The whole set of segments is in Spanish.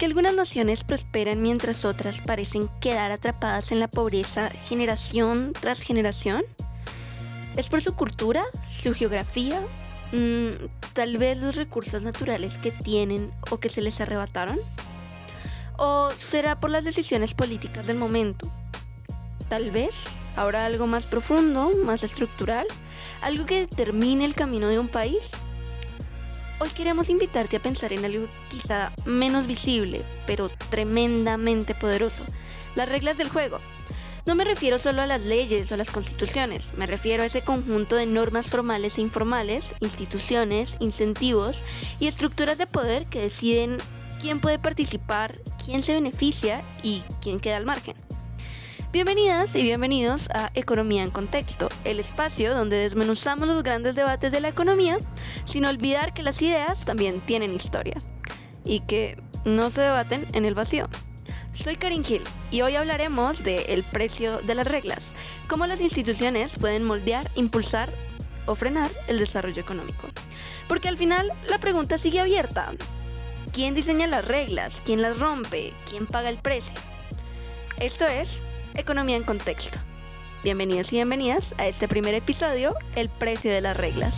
qué algunas naciones prosperan mientras otras parecen quedar atrapadas en la pobreza generación tras generación? ¿Es por su cultura, su geografía, tal vez los recursos naturales que tienen o que se les arrebataron? ¿O será por las decisiones políticas del momento? Tal vez habrá algo más profundo, más estructural, algo que determine el camino de un país. Hoy queremos invitarte a pensar en algo quizá menos visible, pero tremendamente poderoso: las reglas del juego. No me refiero solo a las leyes o las constituciones, me refiero a ese conjunto de normas formales e informales, instituciones, incentivos y estructuras de poder que deciden quién puede participar, quién se beneficia y quién queda al margen. Bienvenidas y bienvenidos a Economía en Contexto, el espacio donde desmenuzamos los grandes debates de la economía, sin olvidar que las ideas también tienen historia y que no se debaten en el vacío. Soy Karin Gil y hoy hablaremos de el precio de las reglas, cómo las instituciones pueden moldear, impulsar o frenar el desarrollo económico. Porque al final la pregunta sigue abierta: ¿quién diseña las reglas? ¿Quién las rompe? ¿Quién paga el precio? Esto es Economía en Contexto. Bienvenidos y bienvenidas a este primer episodio, El precio de las reglas.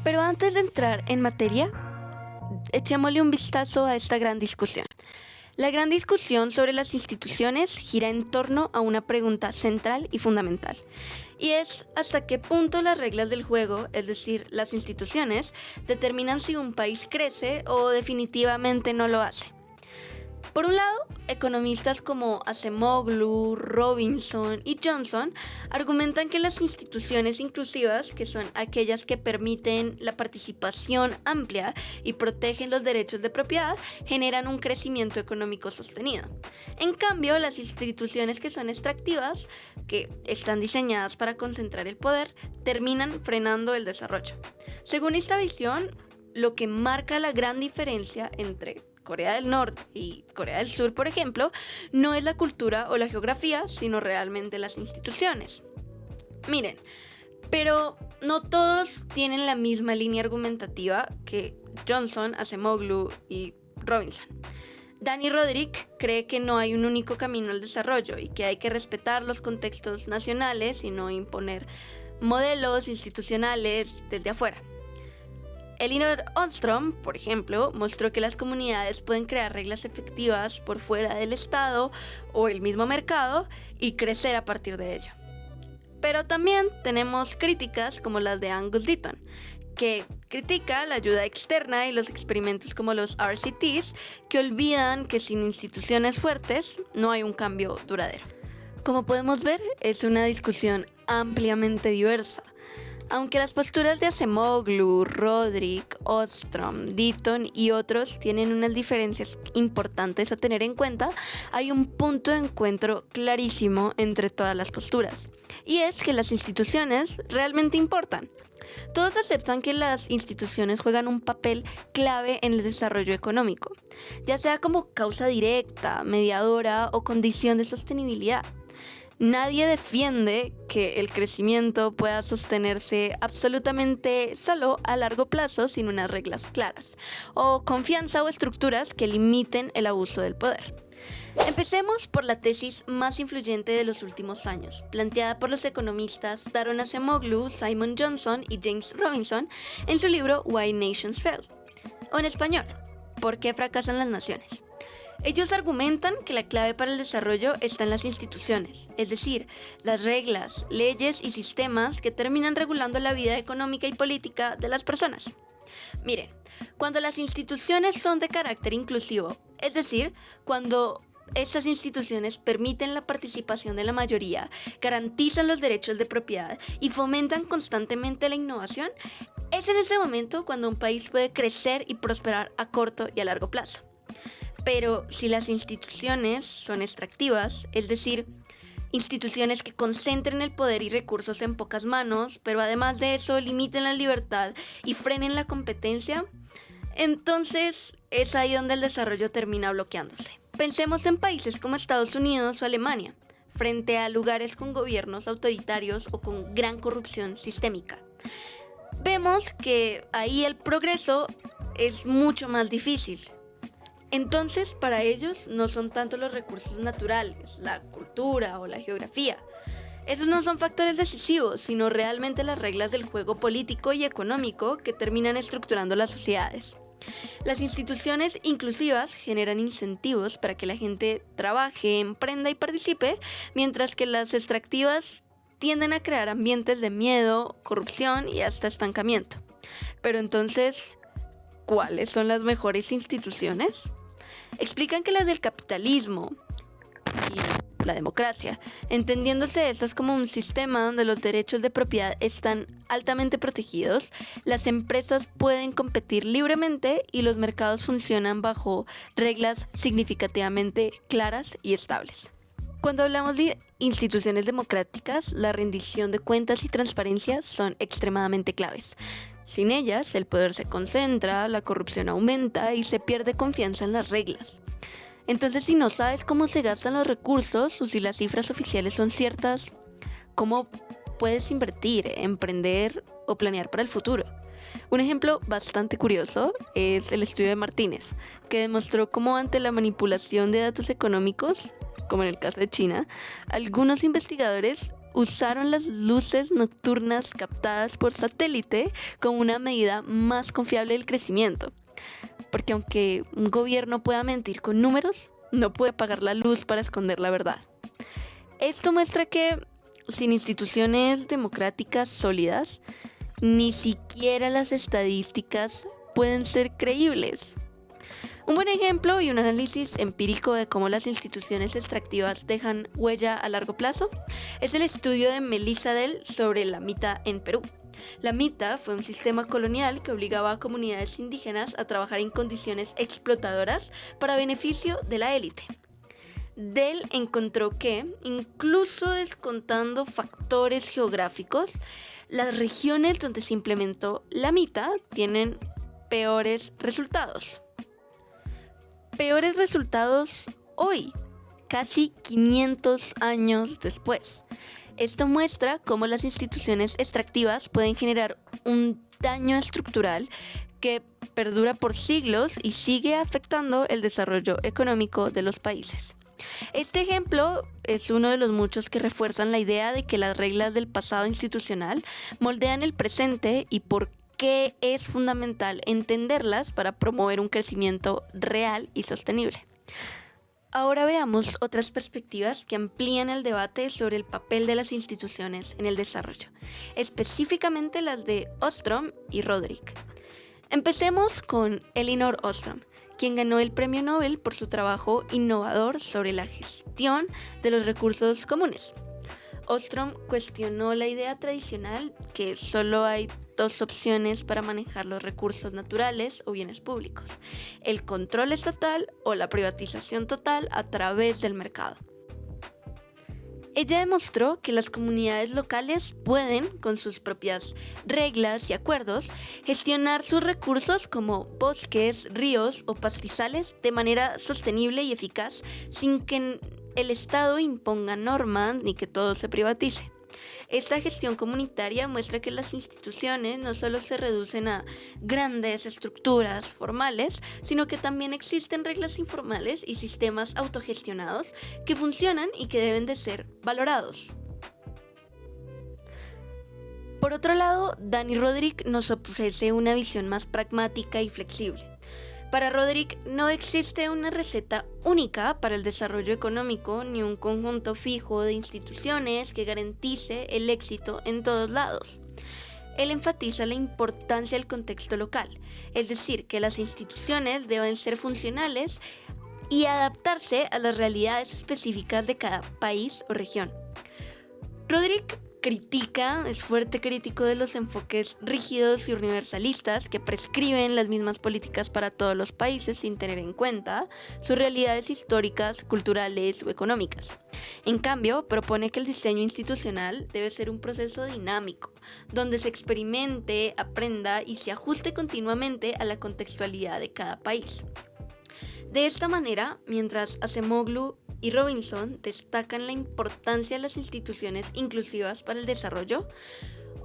Pero antes de entrar en materia, echémosle un vistazo a esta gran discusión. La gran discusión sobre las instituciones gira en torno a una pregunta central y fundamental, y es hasta qué punto las reglas del juego, es decir, las instituciones, determinan si un país crece o definitivamente no lo hace. Por un lado, economistas como Acemoglu, Robinson y Johnson argumentan que las instituciones inclusivas, que son aquellas que permiten la participación amplia y protegen los derechos de propiedad, generan un crecimiento económico sostenido. En cambio, las instituciones que son extractivas, que están diseñadas para concentrar el poder, terminan frenando el desarrollo. Según esta visión, lo que marca la gran diferencia entre Corea del Norte y Corea del Sur, por ejemplo, no es la cultura o la geografía, sino realmente las instituciones. Miren, pero no todos tienen la misma línea argumentativa que Johnson, Acemoglu y Robinson. Dani Rodrik cree que no hay un único camino al desarrollo y que hay que respetar los contextos nacionales y no imponer modelos institucionales desde afuera. Elinor Ostrom, por ejemplo, mostró que las comunidades pueden crear reglas efectivas por fuera del Estado o el mismo mercado y crecer a partir de ello. Pero también tenemos críticas como las de Angus Deaton, que critica la ayuda externa y los experimentos como los RCTs, que olvidan que sin instituciones fuertes no hay un cambio duradero. Como podemos ver, es una discusión ampliamente diversa. Aunque las posturas de Acemoglu, Rodrik, Ostrom, Deaton y otros tienen unas diferencias importantes a tener en cuenta, hay un punto de encuentro clarísimo entre todas las posturas, y es que las instituciones realmente importan. Todos aceptan que las instituciones juegan un papel clave en el desarrollo económico, ya sea como causa directa, mediadora o condición de sostenibilidad. Nadie defiende que el crecimiento pueda sostenerse absolutamente solo a largo plazo sin unas reglas claras, o confianza o estructuras que limiten el abuso del poder. Empecemos por la tesis más influyente de los últimos años, planteada por los economistas Daron Acemoglu, Simon Johnson y James Robinson en su libro Why Nations Fail, o en español, ¿por qué fracasan las naciones? Ellos argumentan que la clave para el desarrollo está en las instituciones, es decir, las reglas, leyes y sistemas que terminan regulando la vida económica y política de las personas. Miren, cuando las instituciones son de carácter inclusivo, es decir, cuando estas instituciones permiten la participación de la mayoría, garantizan los derechos de propiedad y fomentan constantemente la innovación, es en ese momento cuando un país puede crecer y prosperar a corto y a largo plazo. Pero si las instituciones son extractivas, es decir, instituciones que concentren el poder y recursos en pocas manos, pero además de eso limiten la libertad y frenen la competencia, entonces es ahí donde el desarrollo termina bloqueándose. Pensemos en países como Estados Unidos o Alemania, frente a lugares con gobiernos autoritarios o con gran corrupción sistémica. vemos que ahí el progreso es mucho más difícil. Entonces, para ellos no son tanto los recursos naturales, la cultura o la geografía. Esos no son factores decisivos, sino realmente las reglas del juego político y económico que terminan estructurando las sociedades. Las instituciones inclusivas generan incentivos para que la gente trabaje, emprenda y participe, mientras que las extractivas tienden a crear ambientes de miedo, corrupción y hasta estancamiento. Pero entonces, ¿cuáles son las mejores instituciones? Explican que las del capitalismo y la democracia, entendiéndose estas como un sistema donde los derechos de propiedad están altamente protegidos, las empresas pueden competir libremente y los mercados funcionan bajo reglas significativamente claras y estables. Cuando hablamos de instituciones democráticas, la rendición de cuentas y transparencia son extremadamente claves. Sin ellas, el poder se concentra, la corrupción aumenta y se pierde confianza en las reglas. Entonces, si no sabes cómo se gastan los recursos o si las cifras oficiales son ciertas, ¿cómo puedes invertir, emprender o planear para el futuro? Un ejemplo bastante curioso es el estudio de Martínez, que demostró cómo ante la manipulación de datos económicos, como en el caso de China, algunos investigadores usaron las luces nocturnas captadas por satélite como una medida más confiable del crecimiento. Porque aunque un gobierno pueda mentir con números, no puede apagar la luz para esconder la verdad. Esto muestra que sin instituciones democráticas sólidas, ni siquiera las estadísticas pueden ser creíbles. Un buen ejemplo y un análisis empírico de cómo las instituciones extractivas dejan huella a largo plazo es el estudio de Melissa Dell sobre la mita en Perú. La mita fue un sistema colonial que obligaba a comunidades indígenas a trabajar en condiciones explotadoras para beneficio de la élite. Dell encontró que, incluso descontando factores geográficos, las regiones donde se implementó la mita tienen peores resultados. Peores resultados hoy, casi 500 años después. Esto muestra cómo las instituciones extractivas pueden generar un daño estructural que perdura por siglos y sigue afectando el desarrollo económico de los países. Este ejemplo es uno de los muchos que refuerzan la idea de que las reglas del pasado institucional moldean el presente y por qué es fundamental entenderlas para promover un crecimiento real y sostenible. Ahora veamos otras perspectivas que amplían el debate sobre el papel de las instituciones en el desarrollo, específicamente las de Ostrom y Roderick. Empecemos con Elinor Ostrom, quien ganó el Premio Nobel por su trabajo innovador sobre la gestión de los recursos comunes. Ostrom cuestionó la idea tradicional que solo hay dos opciones para manejar los recursos naturales o bienes públicos: el control estatal o la privatización total a través del mercado. Ella demostró que las comunidades locales pueden, con sus propias reglas y acuerdos, gestionar sus recursos como bosques, ríos o pastizales de manera sostenible y eficaz sin que el Estado imponga normas ni que todo se privatice. Esta gestión comunitaria muestra que las instituciones no solo se reducen a grandes estructuras formales, sino que también existen reglas informales y sistemas autogestionados que funcionan y que deben de ser valorados. Por otro lado, Dani Roderick nos ofrece una visión más pragmática y flexible. Para Roderick no existe una receta única para el desarrollo económico ni un conjunto fijo de instituciones que garantice el éxito en todos lados. Él enfatiza la importancia del contexto local, es decir, que las instituciones deben ser funcionales y adaptarse a las realidades específicas de cada país o región. Roderick es fuerte crítico de los enfoques rígidos y universalistas que prescriben las mismas políticas para todos los países sin tener en cuenta sus realidades históricas, culturales o económicas. En cambio, propone que el diseño institucional debe ser un proceso dinámico, donde se experimente, aprenda y se ajuste continuamente a la contextualidad de cada país. De esta manera, mientras Acemoglu y Robinson destacan la importancia de las instituciones inclusivas para el desarrollo,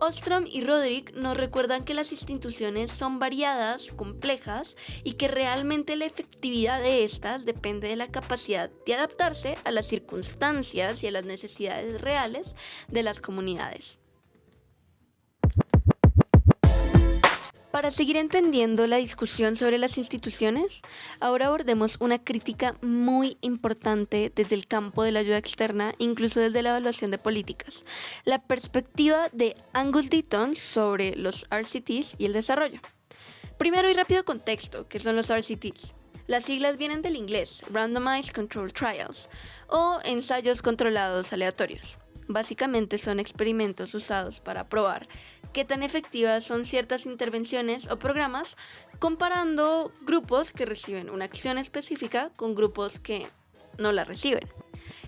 Ostrom y Roderick nos recuerdan que las instituciones son variadas, complejas y que realmente la efectividad de estas depende de la capacidad de adaptarse a las circunstancias y a las necesidades reales de las comunidades. Para seguir entendiendo la discusión sobre las instituciones, ahora abordemos una crítica muy importante desde el campo de la ayuda externa, incluso desde la evaluación de políticas, la perspectiva de Angus Deaton sobre los RCTs y el desarrollo. Primero y rápido contexto, ¿qué son los RCTs? Las siglas vienen del inglés, Randomized Control Trials, o ensayos controlados aleatorios. Básicamente son experimentos usados para probar qué tan efectivas son ciertas intervenciones o programas, comparando grupos que reciben una acción específica con grupos que no la reciben.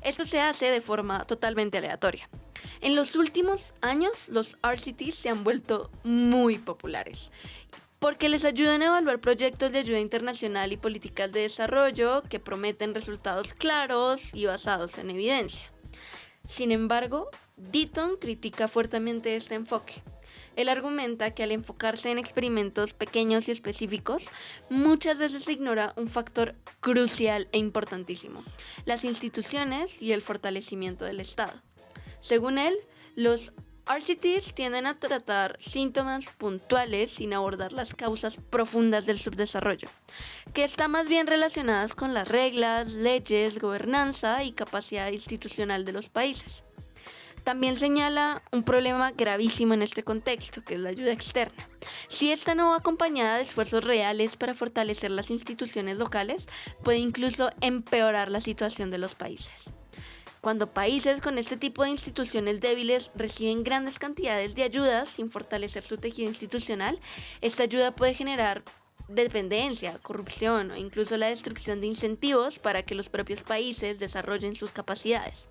Esto se hace de forma totalmente aleatoria. En los últimos años, los RCTs se han vuelto muy populares porque les ayudan a evaluar proyectos de ayuda internacional y políticas de desarrollo que prometen resultados claros y basados en evidencia. Sin embargo, Deaton critica fuertemente este enfoque. Él argumenta que al enfocarse en experimentos pequeños y específicos, muchas veces se ignora un factor crucial e importantísimo: las instituciones y el fortalecimiento del Estado. Según él, los RCTs tienden a tratar síntomas puntuales sin abordar las causas profundas del subdesarrollo, que están más bien relacionadas con las reglas, leyes, gobernanza y capacidad institucional de los países. También señala un problema gravísimo en este contexto, que es la ayuda externa. Si esta no va acompañada de esfuerzos reales para fortalecer las instituciones locales, puede incluso empeorar la situación de los países. Cuando países con este tipo de instituciones débiles reciben grandes cantidades de ayuda sin fortalecer su tejido institucional, esta ayuda puede generar dependencia, corrupción o incluso la destrucción de incentivos para que los propios países desarrollen sus capacidades.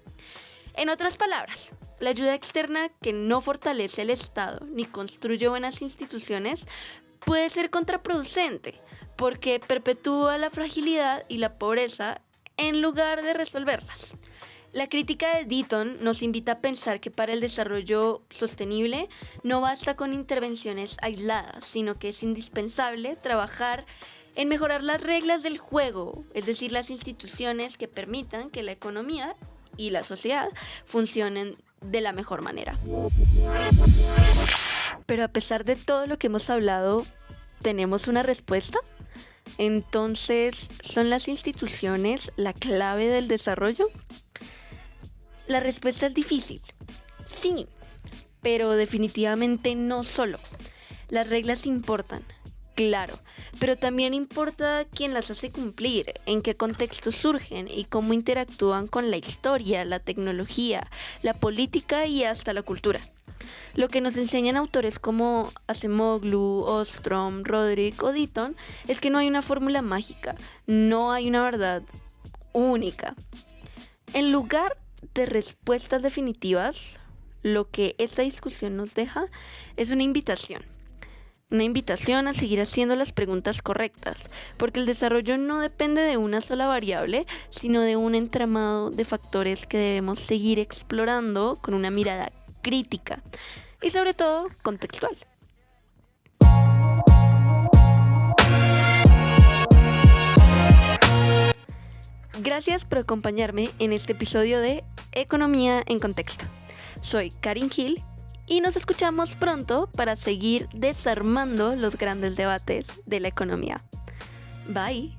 En otras palabras, la ayuda externa que no fortalece el Estado ni construye buenas instituciones puede ser contraproducente porque perpetúa la fragilidad y la pobreza en lugar de resolverlas. La crítica de Deaton nos invita a pensar que para el desarrollo sostenible no basta con intervenciones aisladas, sino que es indispensable trabajar en mejorar las reglas del juego, es decir, las instituciones que permitan que la economía y la sociedad funcionen de la mejor manera. Pero a pesar de todo lo que hemos hablado, ¿tenemos una respuesta? Entonces, ¿son las instituciones la clave del desarrollo? La respuesta es difícil. Sí, pero definitivamente no solo. Las reglas importan, claro, pero también importa quién las hace cumplir, en qué contexto surgen y cómo interactúan con la historia, la tecnología, la política y hasta la cultura. Lo que nos enseñan autores como Acemoglu, Ostrom, Roderick o Deaton es que no hay una fórmula mágica, no hay una verdad única. En lugar de respuestas definitivas, lo que esta discusión nos deja es una invitación a seguir haciendo las preguntas correctas, porque el desarrollo no depende de una sola variable, sino de un entramado de factores que debemos seguir explorando con una mirada crítica y sobre todo contextual. Gracias por acompañarme en este episodio de Economía en Contexto. Soy Karin Gil y nos escuchamos pronto para seguir desarmando los grandes debates de la economía. Bye.